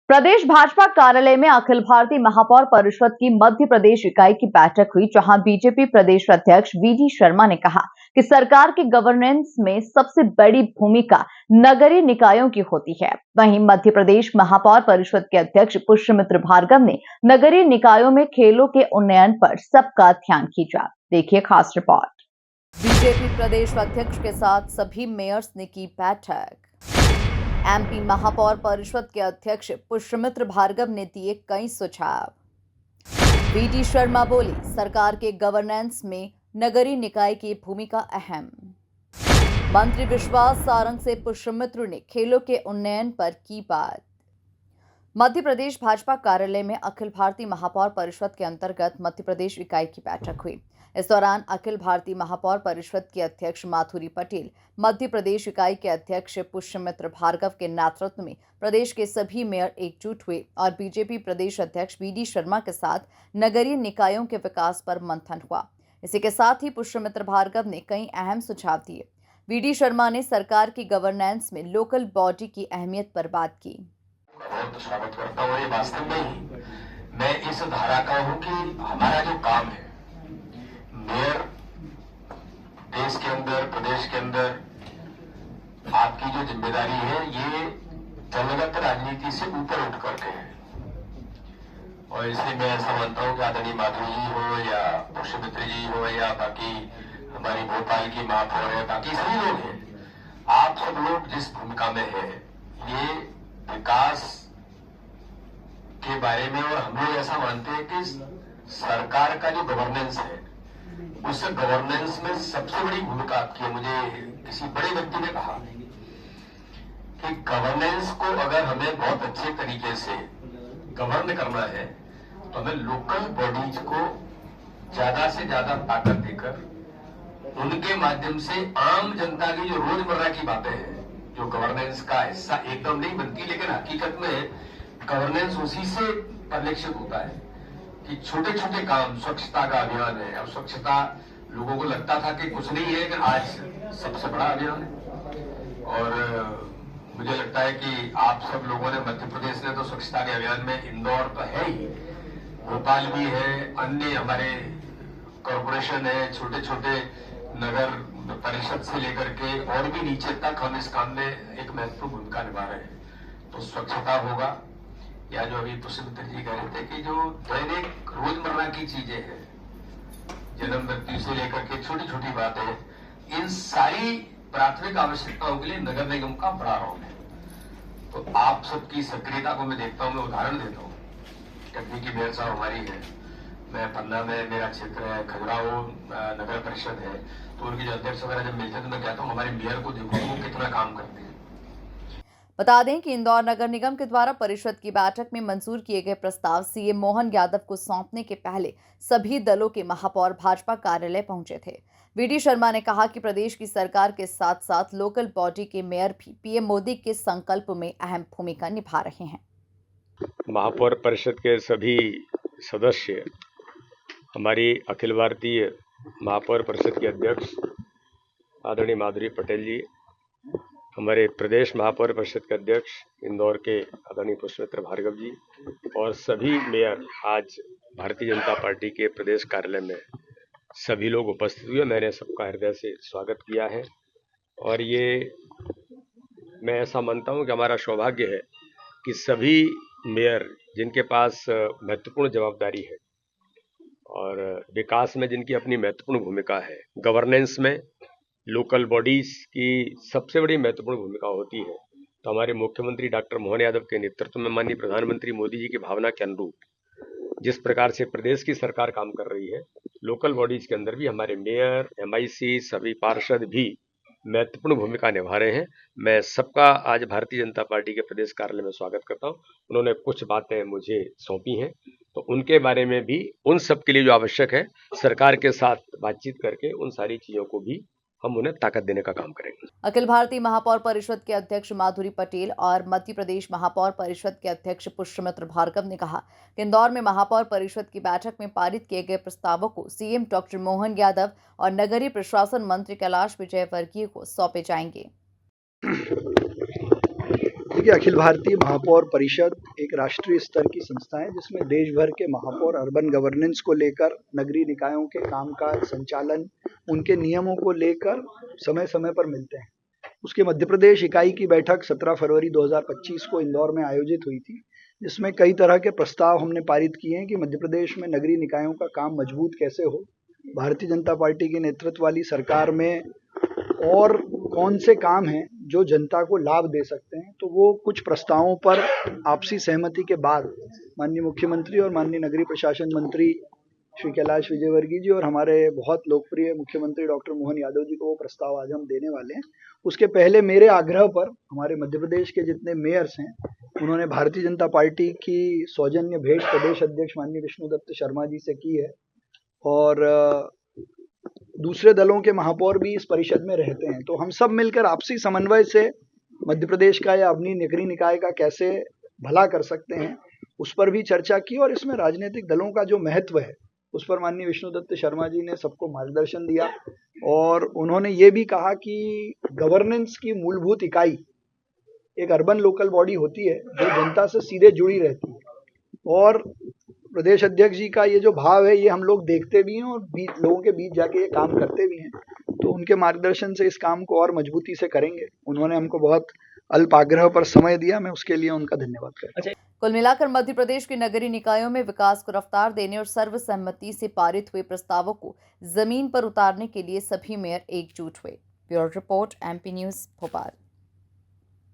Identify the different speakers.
Speaker 1: प्रदेश भाजपा कार्यालय में अखिल भारतीय महापौर परिषद की मध्य प्रदेश इकाई की बैठक हुई, जहां बीजेपी प्रदेश अध्यक्ष वी.डी. शर्मा ने कहा कि सरकार के गवर्नेंस में सबसे बड़ी भूमिका नगरीय निकायों की होती है। वहीं मध्य प्रदेश महापौर परिषद के अध्यक्ष पुष्यमित्र भार्गव ने नगरीय निकायों में खेलों के उन्नयन पर सबका ध्यान खींचा। देखिए खास रिपोर्ट। बीजेपी प्रदेश अध्यक्ष के साथ सभी मेयर्स ने की बैठक। एमपी महापौर परिषद के अध्यक्ष पुष्यमित्र भार्गव ने दिए कई सुझाव। वी.डी. शर्मा बोली, सरकार के गवर्नेंस में नगरीय निकाय की भूमिका अहम। मंत्री विश्वास सारंग से पुष्यमित्र ने खेलों के उन्नयन पर की बात। मध्य प्रदेश भाजपा कार्यालय में अखिल भारतीय महापौर परिषद के अंतर्गत मध्य प्रदेश इकाई की बैठक हुई। इस दौरान अखिल भारतीय महापौर परिषद की अध्यक्ष माधुरी पटेल, मध्य प्रदेश इकाई के अध्यक्ष पुष्यमित्र भार्गव के नेतृत्व में प्रदेश के सभी मेयर एकजुट हुए और बीजेपी प्रदेश अध्यक्ष वी.डी. शर्मा के साथ नगरीय निकायों के विकास पर मंथन हुआ। इसी के साथ ही पुष्यमित्र भार्गव ने कई अहम सुझाव दिए। वी.डी. शर्मा ने सरकार की गवर्नेंस में लोकल बॉडी की अहमियत पर बात की।
Speaker 2: बहुत स्वागत करता हूँ। ये वास्तव में मैं इस धारा का हूँ कि हमारा जो काम है, मेयर देश के अंदर, प्रदेश के अंदर आपकी जो जिम्मेदारी है, ये दलगत राजनीति से ऊपर उठ करके है। और इसलिए मैं ऐसा मानता हूँ कि आदरणीय माधुरी जी हो या पुष्यमित्र जी हो या बाकी हमारी भोपाल की महापौर है, बाकी सभी लोग हैं, आप सब लोग जिस भूमिका में है, ये विकास के बारे में, और हम लोग ऐसा मानते हैं कि सरकार का जो गवर्नेंस है, उस गवर्नेंस में सबसे बड़ी भूमिका आपकी है। मुझे किसी बड़े व्यक्ति ने कहा कि गवर्नेंस को अगर हमें बहुत अच्छे तरीके से गवर्न करना है तो हमें लोकल बॉडीज को ज्यादा से ज्यादा ताकत देकर उनके माध्यम से आम जनता की जो रोजमर्रा की बातें हैं, जो गवर्नेंस का हिस्सा एकदम नहीं बनती, लेकिन हकीकत में गवर्नेंस उसी से परिलक्षित होता है कि छोटे छोटे काम, स्वच्छता का अभियान है। अब स्वच्छता लोगों को लगता था कि कुछ नहीं है, लेकिन आज सबसे बड़ा अभियान है। और मुझे लगता है कि आप सब लोगों ने, मध्य प्रदेश ने तो स्वच्छता के अभियान में इंदौर तो है ही, भोपाल भी है, अन्य हमारे कॉरपोरेशन है, छोटे छोटे नगर परिषद से लेकर के और भी नीचे तक हम इस काम में एक महत्वपूर्ण भूमिका निभा रहे हैं। तो स्वच्छता होगा, या जो अभी पुष्यमित्र जी कह रहे थे कि जो दैनिक रोजमर्रा की चीजें हैं, जन्म मृत्यु से लेकर के छोटी छोटी बातें, इन सारी प्राथमिक आवश्यकताओं के लिए नगर निगम का बड़ा रोल है। तो आप सबकी सक्रियता को मैं देखता हूं, मैं उदाहरण देता हूं। कटनी की मेयर साहब हमारी है, मैं पन्ना में मेरा क्षेत्र है, खजुराहो नगर परिषद है, तो उनके जो अध्यक्ष वगैरह जब मिलते हैं तो मैं कहता हूँ हमारे मेयर को देखो वो कितना काम करते हैं।
Speaker 1: बता दें कि इंदौर नगर निगम के द्वारा परिषद की बैठक में मंजूर किए गए प्रस्ताव सीएम मोहन यादव को सौंपने के पहले सभी दलों के महापौर भाजपा कार्यालय पहुंचे थे। वी.डी. शर्मा ने कहा कि प्रदेश की सरकार के साथ साथ लोकल बॉडी के मेयर भी पीएम मोदी के संकल्प में अहम भूमिका निभा रहे हैं।
Speaker 3: महापौर परिषद के सभी सदस्य, हमारी अखिल भारतीय महापौर परिषद के अध्यक्ष आदरणीय माधुरी पटेल जी, हमारे प्रदेश महापौर परिषद के अध्यक्ष इंदौर के आदरणीय पुष्यमित्र भार्गव जी और सभी मेयर आज भारतीय जनता पार्टी के प्रदेश कार्यालय में सभी लोग उपस्थित हुए। मैंने सबका हृदय से स्वागत किया है और ये मैं ऐसा मानता हूँ कि हमारा सौभाग्य है कि सभी मेयर जिनके पास महत्वपूर्ण जवाबदारी है और विकास में जिनकी अपनी महत्वपूर्ण भूमिका है, गवर्नेंस में लोकल बॉडीज की सबसे बड़ी महत्वपूर्ण भूमिका होती है। तो हमारे मुख्यमंत्री डॉक्टर मोहन यादव के नेतृत्व में माननीय प्रधानमंत्री मोदी जी की भावना के अनुरूप जिस प्रकार से प्रदेश की सरकार काम कर रही है, लोकल बॉडीज के अंदर भी हमारे मेयर, एमआईसी, सभी पार्षद भी महत्वपूर्ण भूमिका निभा रहे हैं। मैं सबका आज भारतीय जनता पार्टी के प्रदेश कार्यालय में स्वागत करता हूं। उन्होंने कुछ बातें मुझे सौंपी हैं, तो उनके बारे में भी उन सब के लिए जो आवश्यक है, सरकार के साथ बातचीत करके उन सारी चीजों को भी हम उन्हें ताकत देने का काम करेंगे।
Speaker 1: अखिल भारतीय महापौर परिषद के अध्यक्ष माधुरी पटेल और मध्य प्रदेश महापौर परिषद के अध्यक्ष पुष्यमित्र भार्गव ने कहा कि इंदौर में महापौर परिषद की बैठक में पारित किए गए प्रस्तावों को सीएम डॉक्टर मोहन यादव और नगरीय प्रशासन मंत्री कैलाश विजयवर्गीय को सौंपे जाएंगे।
Speaker 4: देखिए, अखिल भारतीय महापौर परिषद एक राष्ट्रीय स्तर की संस्था है जिसमें देश भर के महापौर अर्बन गवर्नेंस को लेकर, नगरीय निकायों के कामकाज संचालन, उनके नियमों को लेकर समय समय पर मिलते हैं। उसके मध्य प्रदेश इकाई की बैठक 17 फरवरी 2025 को इंदौर में आयोजित हुई थी, जिसमें कई तरह के प्रस्ताव हमने पारित किए हैं कि मध्य प्रदेश में नगरीय निकायों का काम मजबूत कैसे हो, भारतीय जनता पार्टी के नेतृत्व वाली सरकार में और कौन से काम हैं जो जनता को लाभ दे सकते हैं। तो वो कुछ प्रस्तावों पर आपसी सहमति के बाद माननीय मुख्यमंत्री और माननीय नगरीय प्रशासन मंत्री श्री कैलाश विजयवर्गीय जी और हमारे बहुत लोकप्रिय मुख्यमंत्री डॉक्टर मोहन यादव जी को वो प्रस्ताव आज हम देने वाले हैं। उसके पहले मेरे आग्रह पर हमारे मध्य प्रदेश के जितने मेयर्स हैं, उन्होंने भारतीय जनता पार्टी की सौजन्य भेंट प्रदेश अध्यक्ष माननीय विष्णुदत्त शर्मा जी से की है और दूसरे दलों के महापौर भी इस परिषद में रहते हैं। तो हम सब मिलकर आपसी समन्वय से मध्य प्रदेश का या अपनी नगरीय निकाय का कैसे भला कर सकते हैं, उस पर भी चर्चा की और इसमें राजनीतिक दलों का जो महत्व है उस पर माननीय विष्णुदत्त शर्मा जी ने सबको मार्गदर्शन दिया और उन्होंने ये भी कहा कि गवर्नेंस की मूलभूत इकाई एक अर्बन लोकल बॉडी होती है जो जनता से सीधे जुड़ी रहती है और प्रदेश अध्यक्ष जी का ये जो भाव है ये हम लोग देखते भी हैं और लोगों के बीच जाके ये काम करते भी हैं। तो उनके मार्गदर्शन से इस काम को और मजबूती से करेंगे। उन्होंने हमको बहुत अल्प आग्रह पर समय दिया, मैं उसके लिए उनका धन्यवाद करता हूं।
Speaker 1: कुल मिलाकर मध्य प्रदेश की नगरीय निकायों में विकास को रफ्तार देने और सर्वसम्मति से पारित हुए प्रस्तावों को जमीन पर उतारने के लिए सभी मेयर एकजुट हुए। Bureau report, MP news, Bhopal.